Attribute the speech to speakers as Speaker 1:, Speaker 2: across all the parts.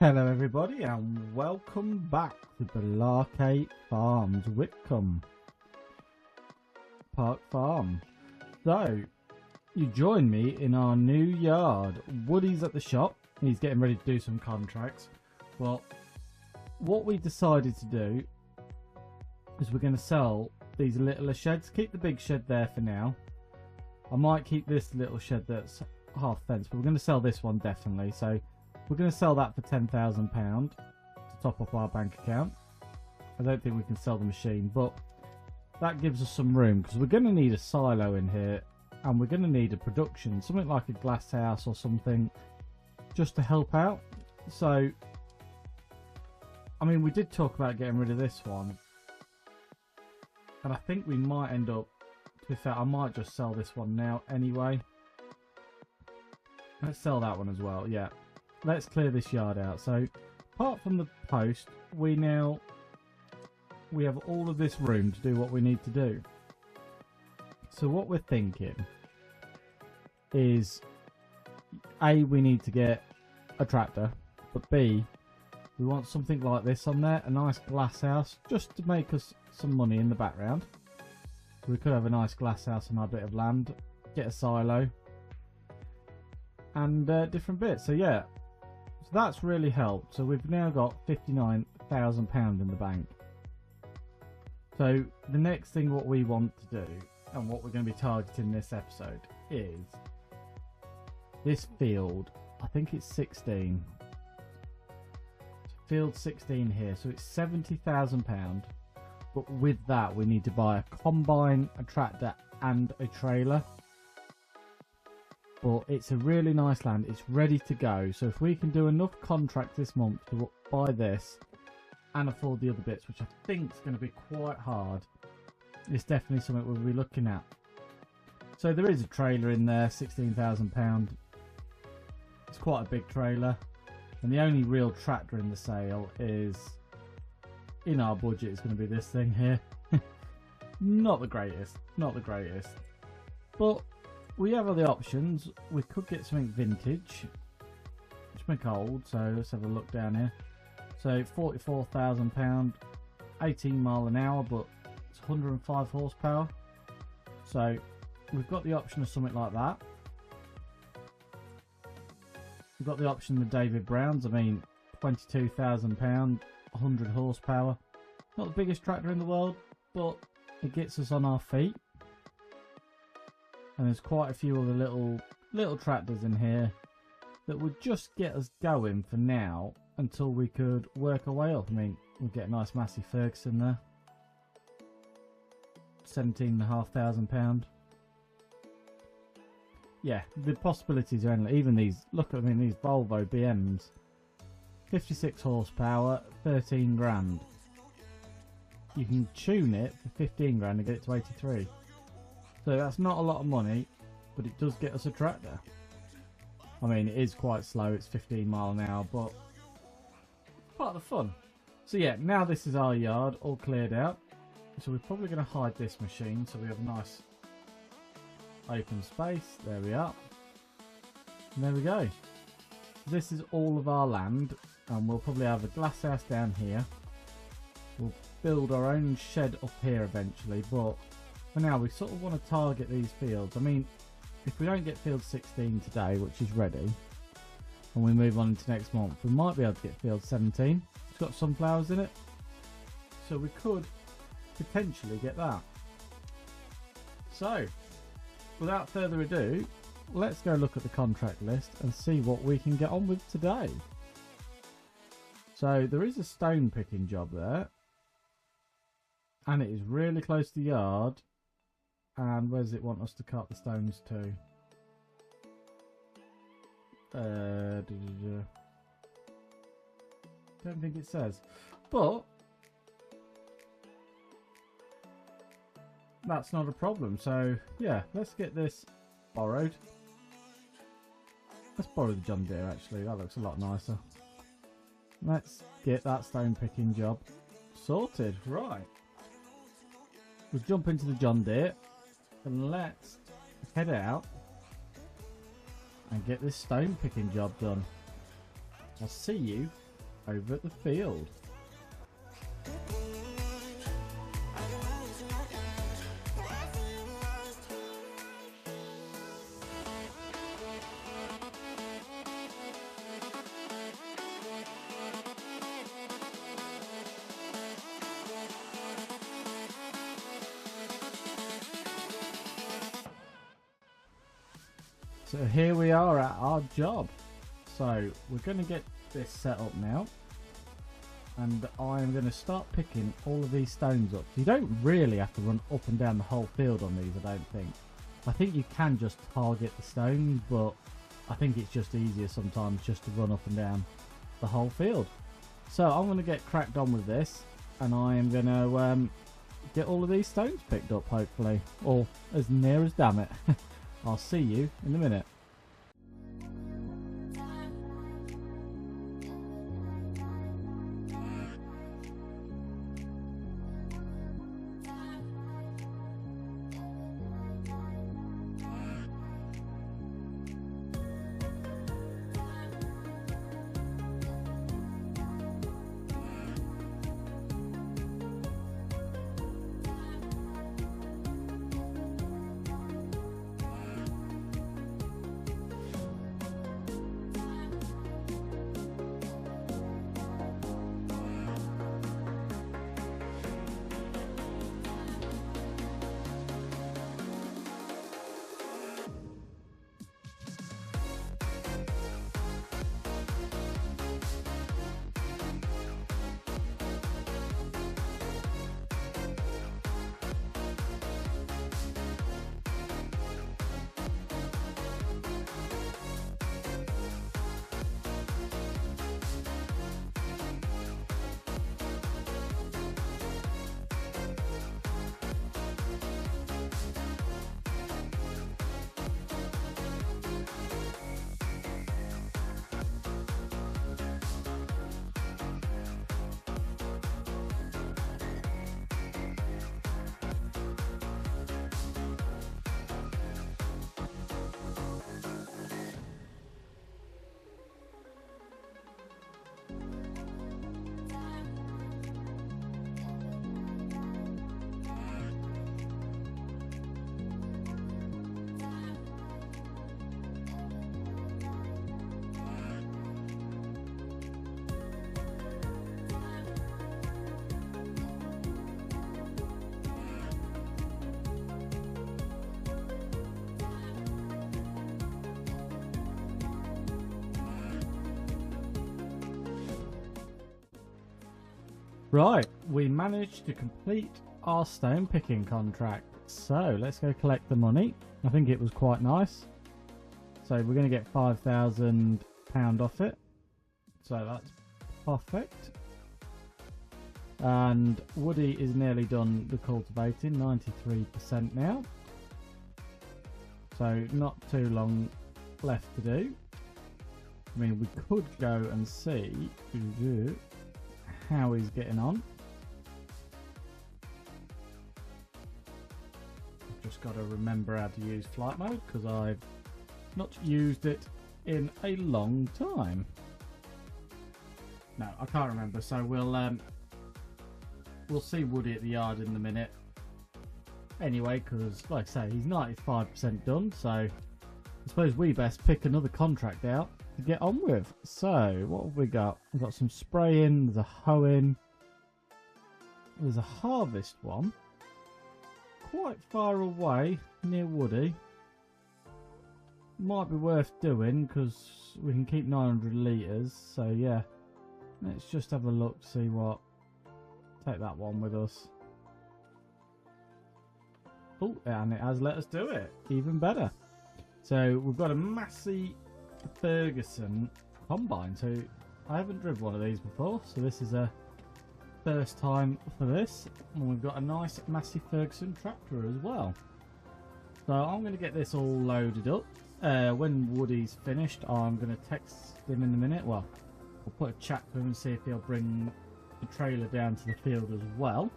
Speaker 1: Hello everybody and welcome back to the Larkate Farms Witcombe Park Farm. So, you join me in our new yard. Woody's at the shop. He's getting ready to do some contracts. Well, what we decided to do is we're going to sell these littler sheds. Keep the big shed there for now. I might keep this little shed that's half fenced, but we're going to sell this one definitely. So we're going to sell that for £10,000 to top up our bank account. I don't think we can sell the machine, but that gives us some room because we're going to need a silo in here and we're going to need a production, something like a glass house or something just to help out. So, I mean, we did talk about getting rid of this one, and I think we might end up, to be fair, I might just sell this one now anyway. Let's sell that one as well, yeah. Let's clear this yard out. So, apart from the post, we have all of this room to do what we need to do. So what we're thinking is, A, we need to get a tractor, but B, we want something like this on there, a nice glass house, just to make us some money in the background. So we could have a nice glass house on our bit of land, get a silo, and different bits. So yeah, so that's really helped. So we've now got £59,000 in the bank. So the next thing what we want to do, and what we're going to be targeting this episode, is this field. I think it's 16. Field 16 here, so it's £70,000. But with that, we need to buy a combine, a tractor, and a trailer. But it's a really nice land. It's ready to go. So if we can do enough contracts this month to buy this and afford the other bits, which I think is going to be quite hard, it's definitely something we'll be looking at. So there is a trailer in there, £16,000. It's quite a big trailer, and the only real tractor in the sale is, in our budget, is going to be this thing here. Not the greatest, but we have other options. We could get something vintage, something old. So let's have a look down here. So £44,000, 18 mile an hour, but it's 105 horsepower. So we've got the option of something like that. We've got the option of the David Browns. I mean, £22,000, 100 horsepower. Not the biggest tractor in the world, but it gets us on our feet. And there's quite a few other little tractors in here that would just get us going for now until we could work our way up. I mean, we'll get a nice Massey Ferguson there. £17,500. Yeah, the possibilities are endless. Even these, look, I mean, these Volvo BMs, 56 horsepower, 13 grand. You can tune it for 15 grand and get it to 83. So that's not a lot of money, but it does get us a tractor. I mean, it is quite slow. It's 15 mile an hour, but part of the fun. So yeah, now this is our yard all cleared out. So we're probably going to hide this machine so we have a nice open space. There we are. And there we go. This is all of our land, and we'll probably have a glass house down here. We'll build our own shed up here eventually, but for now we sort of want to target these fields. I mean, if we don't get field 16 today, which is ready, and we move on into next month, we might be able to get field 17. It's got sunflowers in it, so we could potentially get that. So without further ado, let's go look at the contract list and see what we can get on with today. So there is a stone picking job there, and it is really close to the yard. And where does it want us to cut the stones to? Don't think it says, but that's not a problem. So yeah, let's get this borrowed. Let's borrow the John Deere, actually. That looks a lot nicer. Let's get that stone picking job sorted. Right, we'll jump into the John Deere and let's head out and get this stone picking job done. I'll see you over at the field. So here we are at our job. So we're going to get this set up now, and I'm going to start picking all of these stones up. You don't really have to run up and down the whole field on these, I don't think. I think you can just target the stones, but I think it's just easier sometimes just to run up and down the whole field. So I'm going to get cracked on with this, and I am going to get all of these stones picked up, hopefully, or as near as damn it. I'll see you in a minute. Right, we managed to complete our stone picking contract. So let's go collect the money. I think it was quite nice. So we're going to get £5,000 off it. So that's perfect. And Woody is nearly done the cultivating, 93% now. So not too long left to do. I mean, we could go and see how he's getting on. I've just got to remember how to use flight mode because I've not used it in a long time. No, I can't remember. So we'll see Woody at the yard in a minute. Anyway, because like I say, he's 95% done. So I suppose we best pick another contract out to get on with. So what have we got? We've got some spraying, there's a hoeing, there's a harvest one quite far away near Woody. Might be worth doing because we can keep 900 litres. So yeah, let's just have a look, see what. Take that one with us. Oh, and it has let us do it, even better. So we've got a Massey Ferguson combine. So I haven't driven one of these before, so this is a first time for this. And we've got a nice Massey Ferguson tractor as well. So I'm going to get this all loaded up. When Woody's finished, I'm going to text him in a minute. Well, we'll put a chat to him and see if he'll bring the trailer down to the field as well.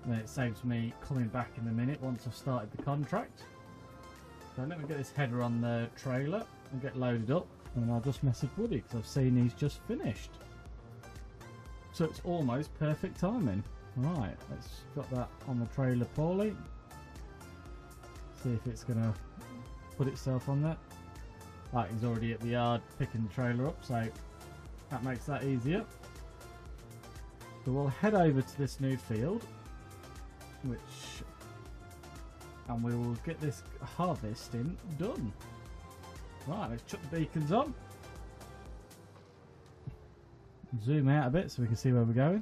Speaker 1: Then it saves me coming back in a minute once I've started the contract. So let me get this header on the trailer and get loaded up, and I'll just message Woody because I've seen he's just finished. So it's almost perfect timing. Right, let's got that on the trailer poorly. See if it's going to put itself on there. Right, he's already at the yard picking the trailer up, so that makes that easier. So we'll head over to this new field, and we will get this harvesting done. Right, let's chuck the beacons on. Zoom out a bit so we can see where we're going.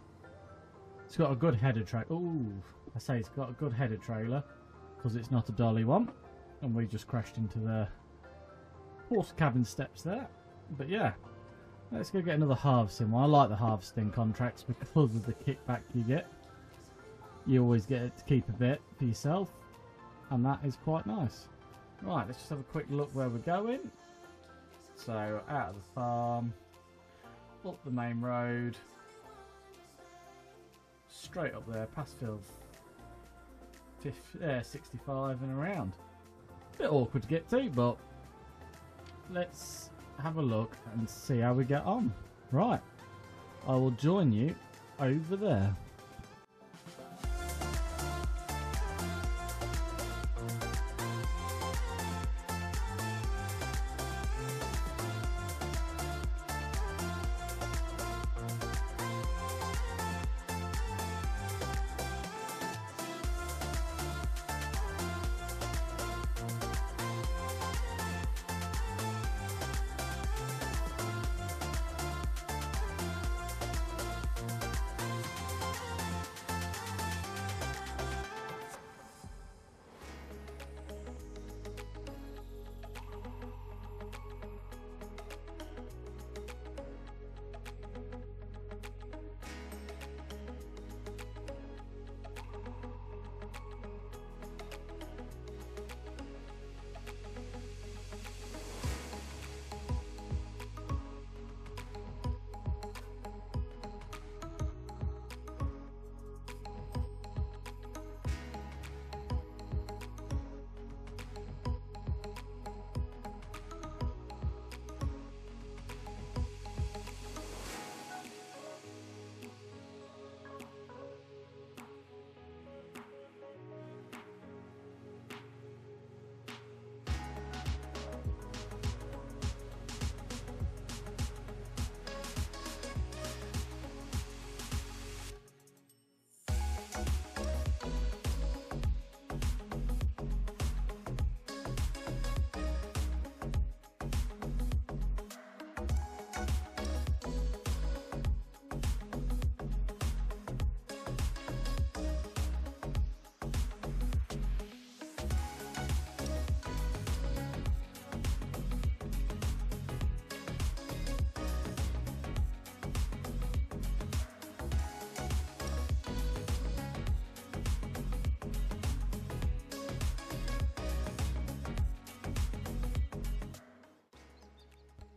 Speaker 1: It's got a good header trailer. Ooh, I say it's got a good header trailer because it's not a dolly one, and we just crashed into the horse cabin steps there. But yeah, let's go get another harvesting one. I like the harvesting contracts because of the kickback you get. You always get to keep a bit for yourself, and that is quite nice. Right, let's just have a quick look where we're going. So out of the farm, up the main road, straight up there, past field 65 and around. Bit awkward to get to, but let's have a look and see how we get on. Right, I will join you over there.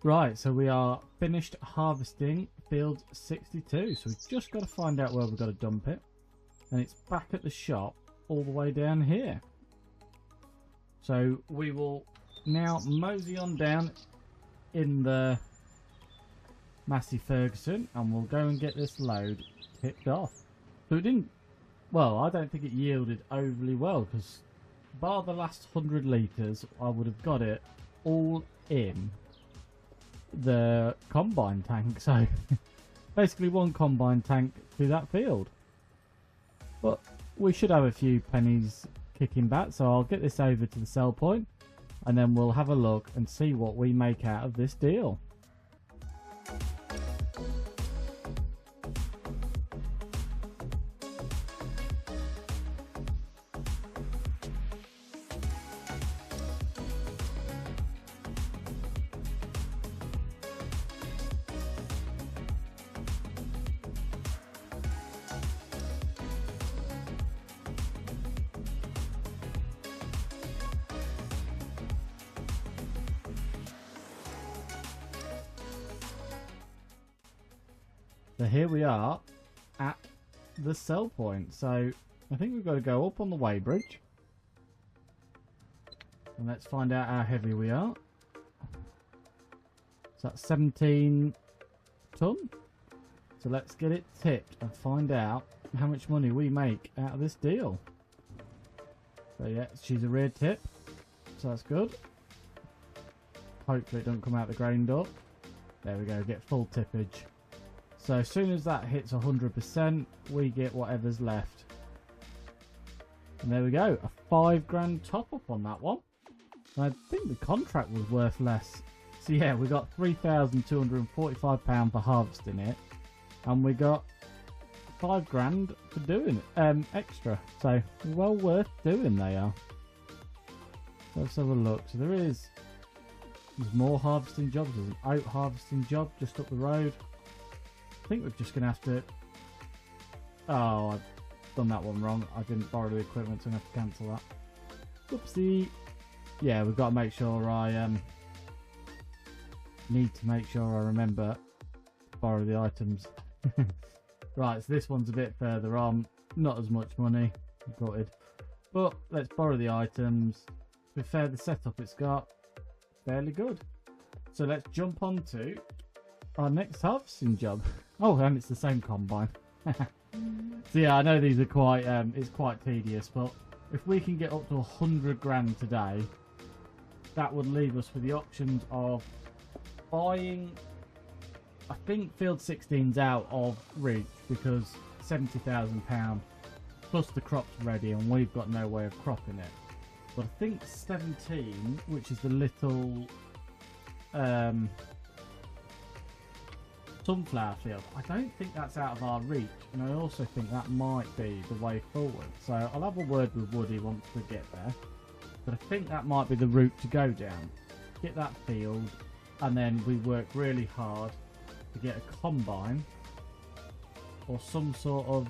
Speaker 1: Right, so we are finished harvesting field 62. So we've just got to find out where we've got to dump it. And it's back at the shop all the way down here. So we will now mosey on down in the Massey Ferguson and we'll go and get this load tipped off. So it didn't, well, I don't think it yielded overly well because bar the last 100 litres, I would have got it all in the combine tank. So basically one combine tank through that field. But we should have a few pennies kicking back, so I'll get this over to the sell point and then we'll have a look and see what we make out of this deal. So here we are at the sell point. So I think we've got to go up on the weighbridge. And let's find out how heavy we are. So that's 17 ton. So let's get it tipped and find out how much money we make out of this deal. So yeah, she's a rear tip, so that's good. Hopefully it don't come out the grain door. There we go, get full tippage. So as soon as that hits 100%, we get whatever's left. And there we go, a £5 top up on that one. And I think the contract was worth less. So yeah, we got £3,245 for harvesting it, and we got £5 for doing it, extra. So well worth doing they are. So let's have a look. So there's more harvesting jobs. There's an oat harvesting job just up the road. I think we're just gonna have to. Oh, I've done that one wrong. I didn't borrow the equipment, so I'm gonna have to cancel that. Whoopsie. Yeah, we've got to make sure I need to make sure I remember to borrow the items. Right, so this one's a bit further on, not as much money, gutted, but let's borrow the items. To be fair, the setup it's got, fairly good. So let's jump on to our next harvesting job. Oh, and it's the same combine. So yeah, I know these are quite, it's quite tedious, but if we can get up to £100 today, that would leave us with the options of buying, I think Field 16's out of reach because £70,000 plus the crop's ready and we've got no way of cropping it. But I think 17, which is the little sunflower field, I don't think that's out of our reach, and I also think that might be the way forward. So I'll have a word with Woody once we get there, but I think that might be the route to go down. Get that field, and then we work really hard to get a combine or some sort of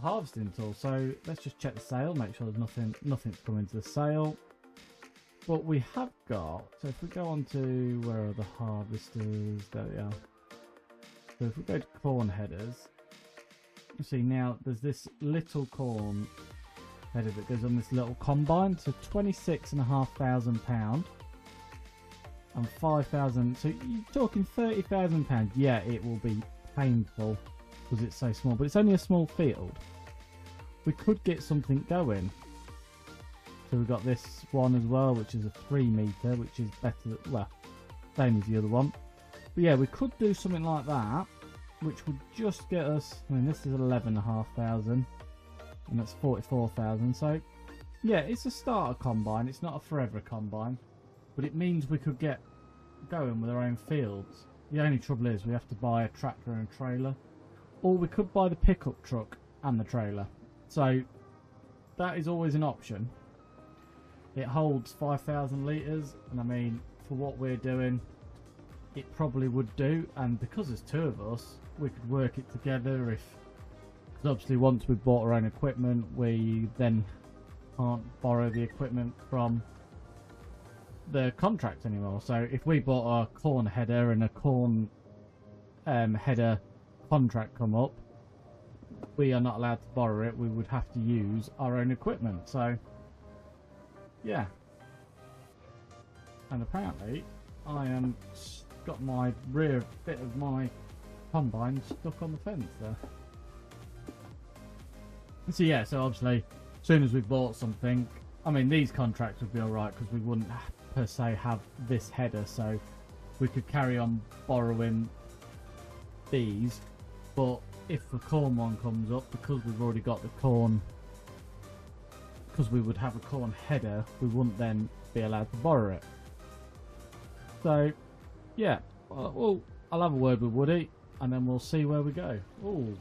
Speaker 1: harvesting tool. So let's just check the sale, make sure there's nothing's coming to the sale. But we have got, so if we go on to, where are the harvesters? There we are. So if we go to corn headers, you see now there's this little corn header that goes on this little combine. So £26,500 and 5,000. So you're talking £30,000. Yeah, it will be painful because it's so small, but it's only a small field. We could get something going. So we've got this one as well, which is a 3 metre, which is better, well, same as the other one. But yeah, we could do something like that, which would just get us, I mean, this is 11,500, and that's 44,000. So yeah, it's a starter combine. It's not a forever combine, but it means we could get going with our own fields. The only trouble is we have to buy a tractor and a trailer, or we could buy the pickup truck and the trailer. So that is always an option. It holds 5,000 litres, and I mean, for what we're doing, it probably would do. And because there's two of us, we could work it together. Because obviously once we've bought our own equipment, we then can't borrow the equipment from the contract anymore. So if we bought a corn header and a corn header contract come up, we are not allowed to borrow it. We would have to use our own equipment. So yeah, and apparently I am got my rear bit of my combine stuck on the fence there. So yeah, so obviously as soon as we bought something, I mean these contracts would be alright because we wouldn't per se have this header, so we could carry on borrowing these. But if the corn one comes up, because we've already got the corn, because we would have a corn header, we wouldn't then be allowed to borrow it. So yeah, well, I'll have a word with Woody and then we'll see where we go. Ooh.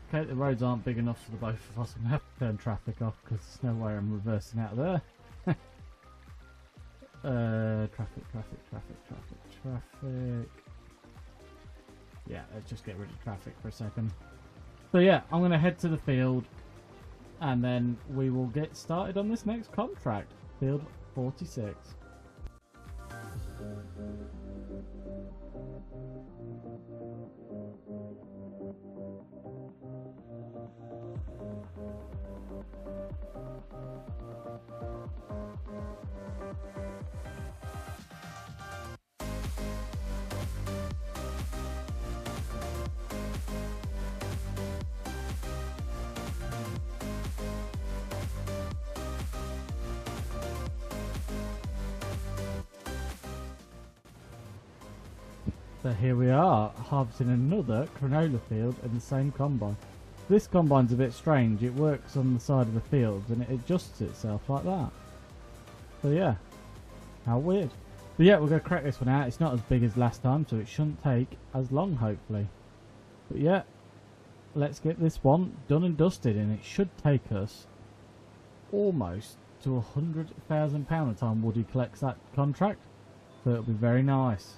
Speaker 1: Okay, the roads aren't big enough for the both of us. I'm going to have to turn traffic off because there's no way I'm reversing out of there. Traffic. Yeah, let's just get rid of traffic for a second. So yeah, I'm going to head to the field and then we will get started on this next contract. Field 46. So here we are, harvesting another canola field in the same combine. This combine's a bit strange. It works on the side of the fields and it adjusts itself like that. So yeah, how weird. But yeah, we're going to crack this one out. It's not as big as last time, so it shouldn't take as long, hopefully. But yeah, let's get this one done and dusted, and it should take us almost to £100,000 a time Woody collects that contract. So it'll be very nice.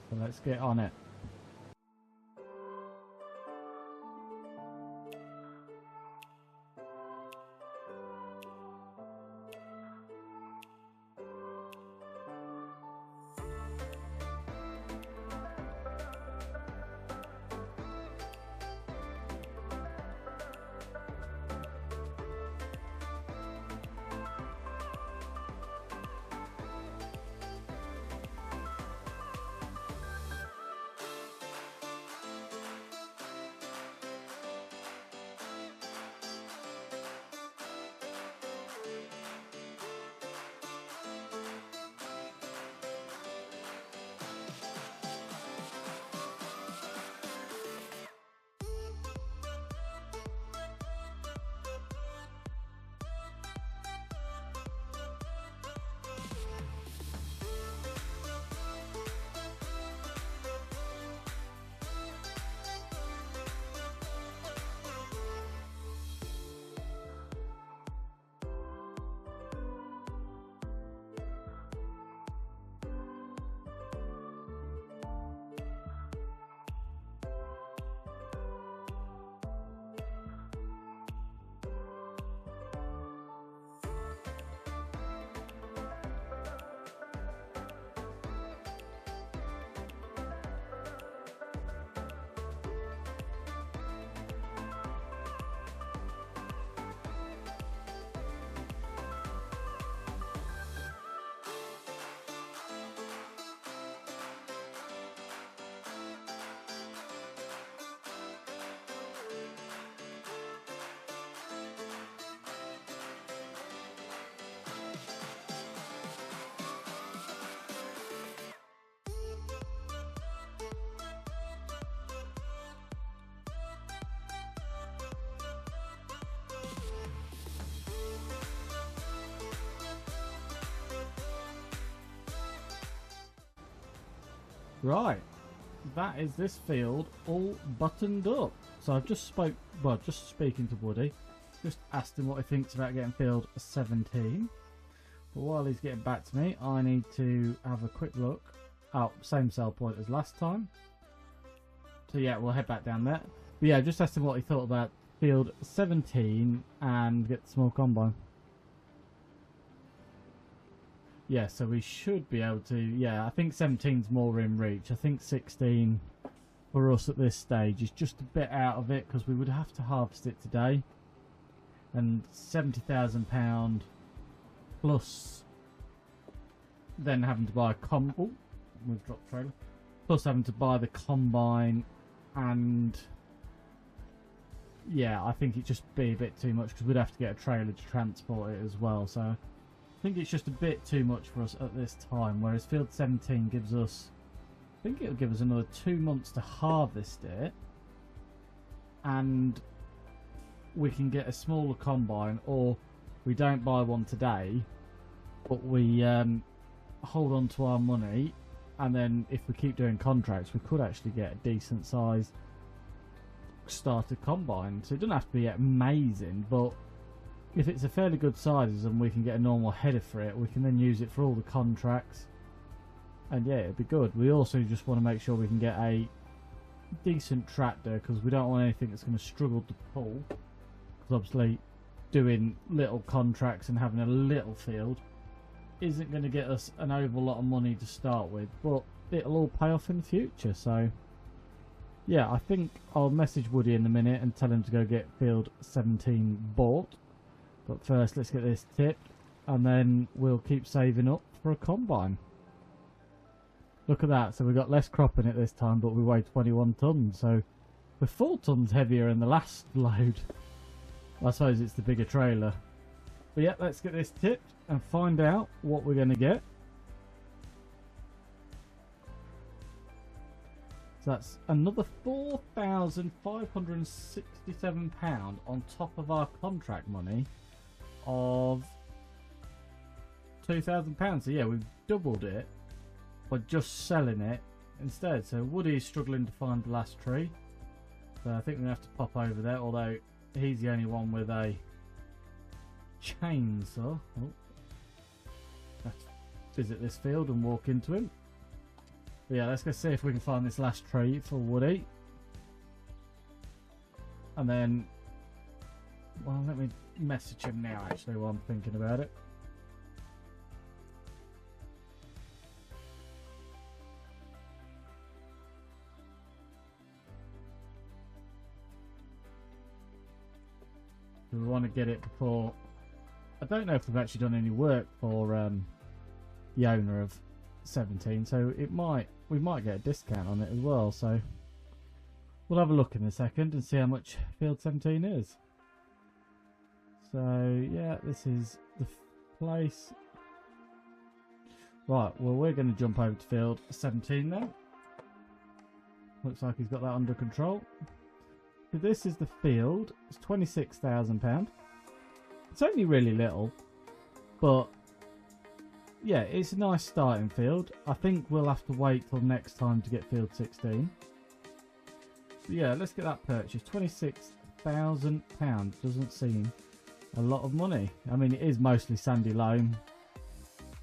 Speaker 1: So let's get on it. Right, that is this field all buttoned up. So I've just just speaking to Woody, just asked him what he thinks about getting field 17. But while he's getting back to me, I need to have a quick look. Oh, same sell point as last time. So yeah, we'll head back down there. But yeah, just asked him what he thought about field 17 and get the small combine. Yeah, so we should be able to, yeah, I think 17's more in reach. I think 16 for us at this stage is just a bit out of it because we would have to harvest it today. And £70,000 plus then having to buy a we've dropped trailer. Plus having to buy the combine, and yeah, I think it'd just be a bit too much because we'd have to get a trailer to transport it as well. So I think it's just a bit too much for us at this time, whereas field 17 gives us, I think it'll give us another 2 months to harvest it, and we can get a smaller combine, or we don't buy one today, but we hold on to our money, and then if we keep doing contracts, we could actually get a decent size starter combine. So it doesn't have to be amazing, but if it's a fairly good size and we can get a normal header for it, we can then use it for all the contracts, and yeah, it'd be good. We also just want to make sure we can get a decent tractor, because we don't want anything that's going to struggle to pull, because obviously doing little contracts and having a little field isn't going to get us an overall lot of money to start with, but it'll all pay off in the future. So yeah, I think I'll message Woody in a minute and tell him to go get field 17 bought. But first, let's get this tipped, and then we'll keep saving up for a combine. Look at that. So we got less crop in it this time, but we weigh 21 tons. So we're 4 tons heavier in the last load. I suppose it's the bigger trailer. But yeah, let's get this tipped and find out what we're going to get. So that's another £4,567 on top of our contract money of £2,000. So yeah, we've doubled it by just selling it instead. So Woody's struggling to find the last tree. So I think we're going to have to pop over there, although he's the only one with a chainsaw. Oh. Let's visit this field and walk into him. But yeah, let's go see if we can find this last tree for Woody. And then, well, let me message him now actually while I'm thinking about it. We want to get it before. I don't know if we've actually done any work for the owner of 17, so we might get a discount on it as well. So we'll have a look in a second and see how much field 17 is. So yeah, this is the place. Right, well, we're going to jump over to field 17 now. Looks like he's got that under control. So this is the field. It's £26,000. It's only really little, but yeah, it's a nice starting field. I think we'll have to wait till next time to get field 16. So yeah, let's get that purchased. £26,000 doesn't seem a lot of money. I mean, it is mostly sandy loam,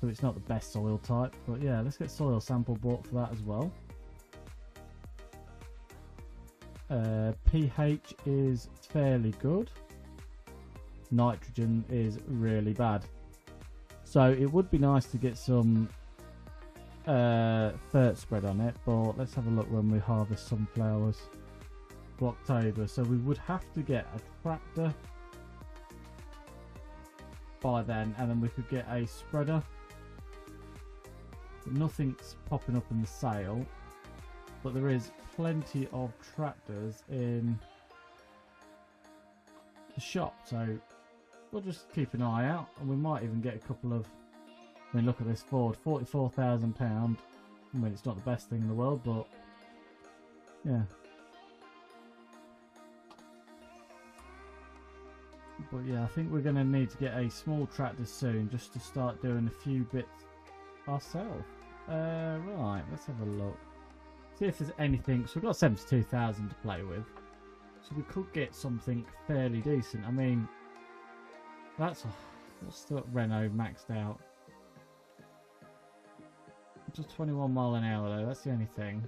Speaker 1: so it's not the best soil type. But yeah, let's get soil sample bought for that as well. pH is fairly good. Nitrogen is really bad. So it would be nice to get some fert spread on it, but let's have a look when we harvest sunflowers for October. So we would have to get a tractor by then, and then we could get a spreader. But nothing's popping up in the sale, but there is plenty of tractors in the shop, so we'll just keep an eye out, and we might even get a couple of. I mean, look at this Ford, £44,000. I mean, it's not the best thing in the world, but yeah. But yeah, I think we're going to need to get a small tractor soon just to start doing a few bits ourselves. Right, let's have a look. See if there's anything. So we've got 72,000 to play with, so we could get something fairly decent. I mean, what's the Renault maxed out? Just 21 mile an hour though. That's the only thing.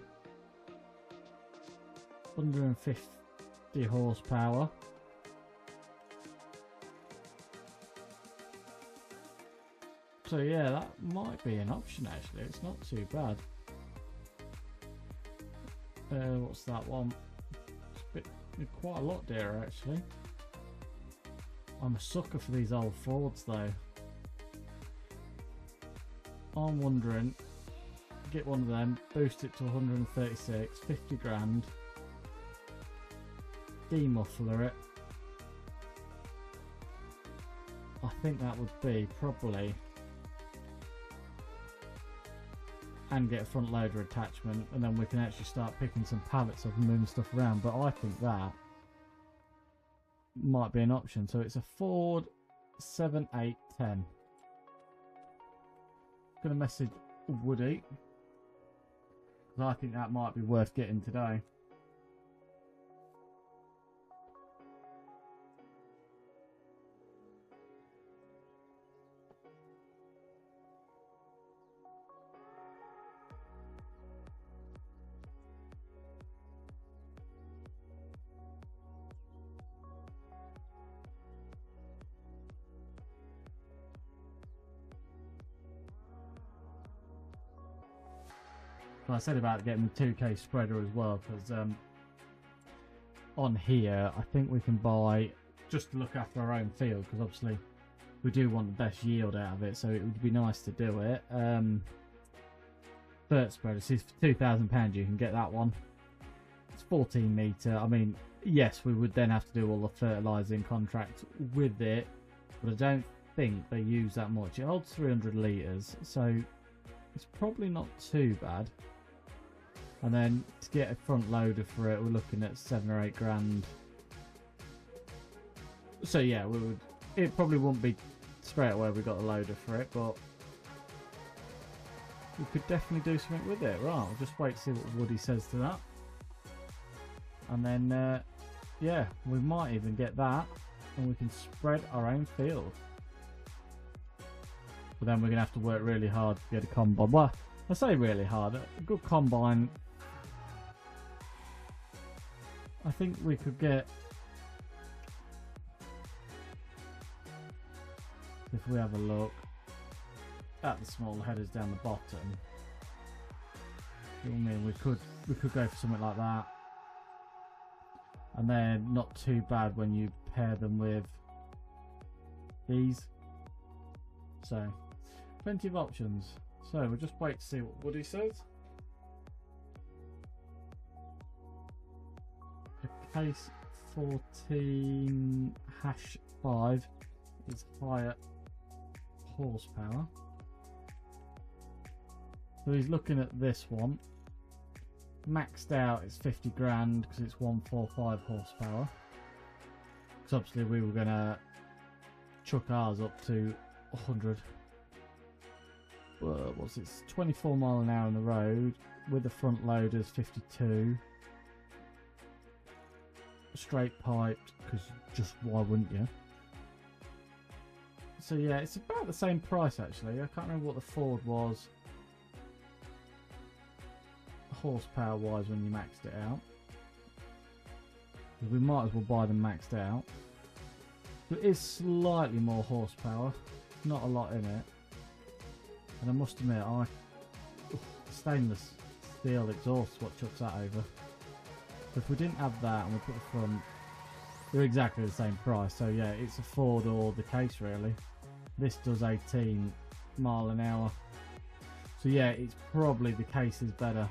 Speaker 1: 150 horsepower. So yeah, that might be an option actually. It's not too bad. What's that one? It's quite a lot dearer actually. I'm a sucker for these old Fords though. I'm wondering, get one of them, boost it to 136, 50 grand, demuffler it. I think that would be probably, and get a front loader attachment, and then we can actually start picking some pallets up and moving stuff around. But I think that might be an option. So it's a Ford 7810. Gonna message Woody, because I think that might be worth getting today. I said about getting the 2K spreader as well, because on here I think we can buy, just to look after our own field, because obviously we do want the best yield out of it, so it would be nice to do it. Fert spreader, so for £2,000 you can get that one. It's 14 metre. I mean, yes, we would then have to do all the fertilising contracts with it, but I don't think they use that much. It holds 300 litres, so it's probably not too bad. And then to get a front loader for it, we're looking at 7 or 8 grand. So yeah, it probably wouldn't be straight away we got a loader for it, but we could definitely do something with it. Right, I'll just wait to see what Woody says to that. And then, yeah, we might even get that, and we can spread our own field. But then we're going to have to work really hard to get a combine. Well, I say really hard. A good combine, I think we could get, if we have a look at the small headers down the bottom, I mean we could go for something like that, and they're not too bad when you pair them with these. So plenty of options. So we'll just wait to see what Woody says. The case 14-5 is higher horsepower. So he's looking at this one. Maxed out it's 50 grand because it's 145 horsepower. Because obviously we were going to chuck ours up to 100. What's it? 24 mile an hour on the road with the front loaders 52. Straight piped, because just why wouldn't you? So yeah, it's about the same price actually. I can't remember what the Ford was horsepower wise when you maxed it out. We might as well buy them maxed out. It is slightly more horsepower, not a lot in it. And I must admit, stainless steel exhaust is what chucks that over. So if we didn't have that and we put the front, they're exactly the same price. So yeah, it's a Ford or the case really. This does 18 mile an hour. So yeah, it's probably the case is better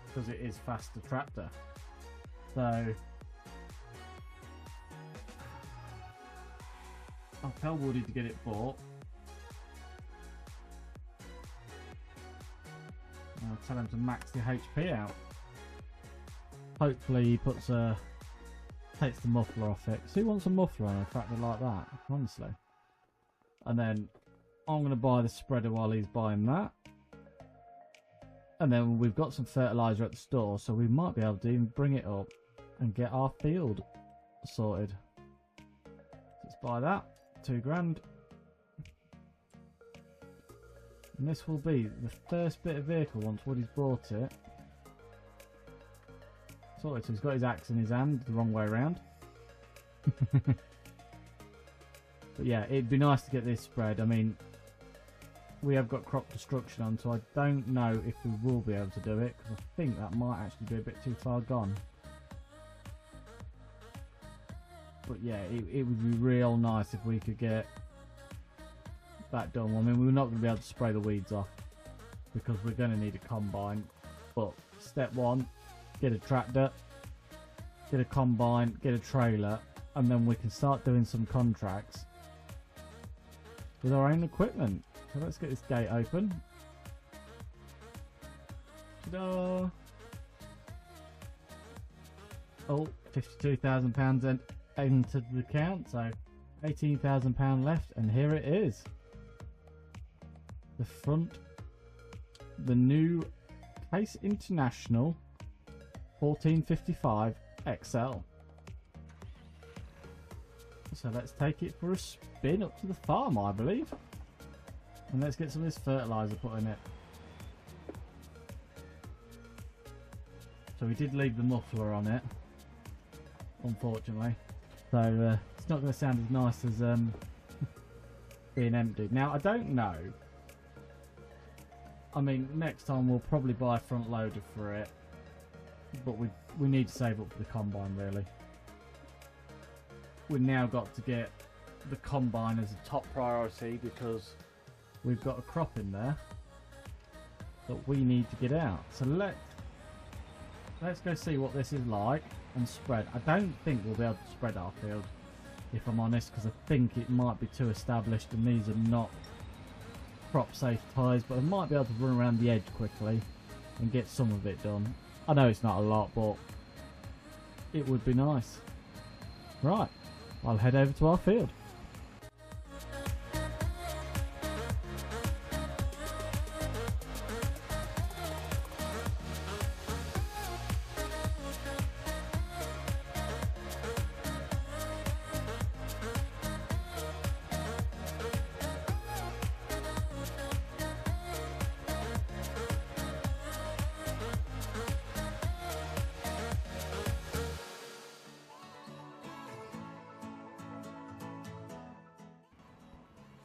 Speaker 1: because it is faster tractor. So I'll tell Woody to get it bought. I'll tell him to max the HP out. Hopefully he takes the muffler off it. So who wants a muffler on a tractor like that? Honestly. And then I'm going to buy the spreader while he's buying that. And then we've got some fertiliser at the store, so we might be able to even bring it up and get our field sorted. Let's buy that. 2 grand. And this will be the first bit of vehicle once Woody's bought it. Sorted, so he's got his axe in his hand the wrong way around. But yeah, it'd be nice to get this spread. I mean, we have got crop destruction on, so I don't know if we will be able to do it, because I think that might actually be a bit too far gone. But yeah, it would be real nice if we could get that done. I mean, we're not going to be able to spray the weeds off because we're going to need a combine. But step one, get a tractor, get a combine, get a trailer, and then we can start doing some contracts with our own equipment. So let's get this gate open. Ta-da! Oh, £52,000 entered the account, so £18,000 left, and here it is. The front, the new Case International 1455 XL. So let's take it for a spin up to the farm, I believe. And let's get some of this fertiliser put in it. So we did leave the muffler on it, unfortunately. So it's not going to sound as nice as being empty. Now, I don't know. I mean, next time we'll probably buy a front loader for it. But we need to save up for the combine, really. We've now got to get the combine as a top priority because we've got a crop in there that we need to get out. So let's go see what this is like and spread. I don't think we'll be able to spread our field, if I'm honest, because I think it might be too established and these are not crop safe ties, but I might be able to run around the edge quickly and get some of it done. I know it's not a lot, but it would be nice. Right, I'll head over to our field.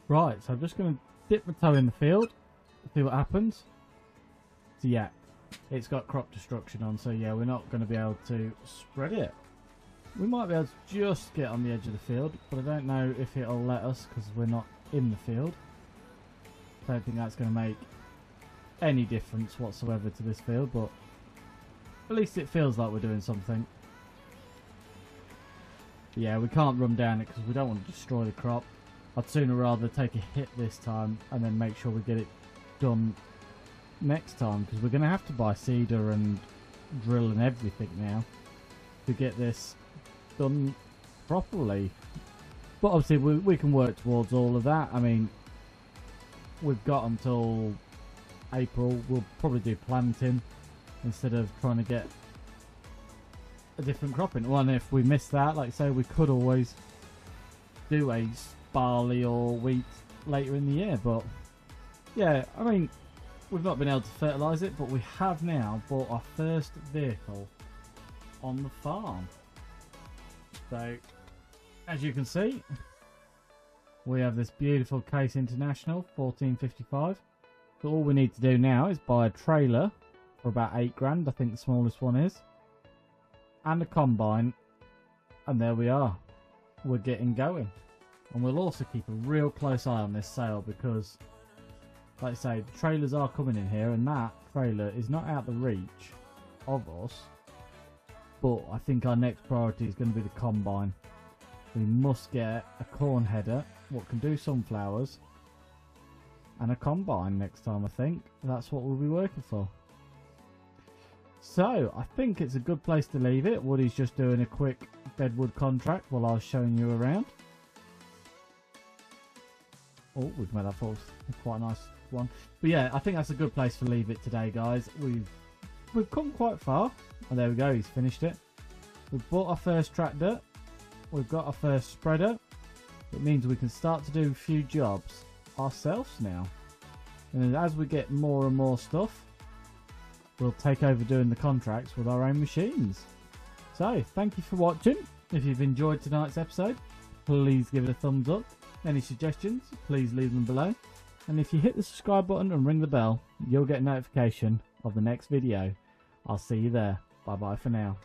Speaker 1: Right, so I'm just going to dip my toe in the field, see what happens. So yeah, it's got crop destruction on, so yeah, we're not going to be able to spread it. We might be able to just get on the edge of the field, but I don't know if it'll let us because we're not in the field. I don't think that's going to make any difference whatsoever to this field, but at least it feels like we're doing something. Yeah, we can't run down it because we don't want to destroy the crop. I'd sooner rather take a hit this time and then make sure we get it done next time, because we're going to have to buy seeder and drill and everything now to get this done properly. But obviously we can work towards all of that. I mean, we've got until April. We'll probably do planting instead of trying to get a different crop in. Well, and if we miss that, like I say, we could always do a barley or wheat later in the year. But yeah, I mean, we've not been able to fertilise it, but we have now bought our first vehicle on the farm. So as you can see, we have this beautiful Case International 1455. So all we need to do now is buy a trailer for about 8 grand, I think the smallest one is, and a combine, and there we are. We're getting going. And we'll also keep a real close eye on this sale because, like I say, the trailers are coming in here, and that trailer is not out the reach of us. But I think our next priority is going to be the combine. We must get a corn header, what can do sunflowers, and a combine next time. I think that's what we'll be working for. So I think it's a good place to leave it. Woody's just doing a quick bedwood contract while I was showing you around. Oh, we've made that false. Quite a nice one. But yeah, I think that's a good place to leave it today, guys. We've come quite far. And there we go, he's finished it. We've bought our first tractor. We've got our first spreader. It means we can start to do a few jobs ourselves now. And as we get more and more stuff, we'll take over doing the contracts with our own machines. So, thank you for watching. If you've enjoyed tonight's episode, please give it a thumbs up. Any suggestions, please leave them below. And if you hit the subscribe button and ring the bell, you'll get a notification of the next video. I'll see you there. Bye bye for now.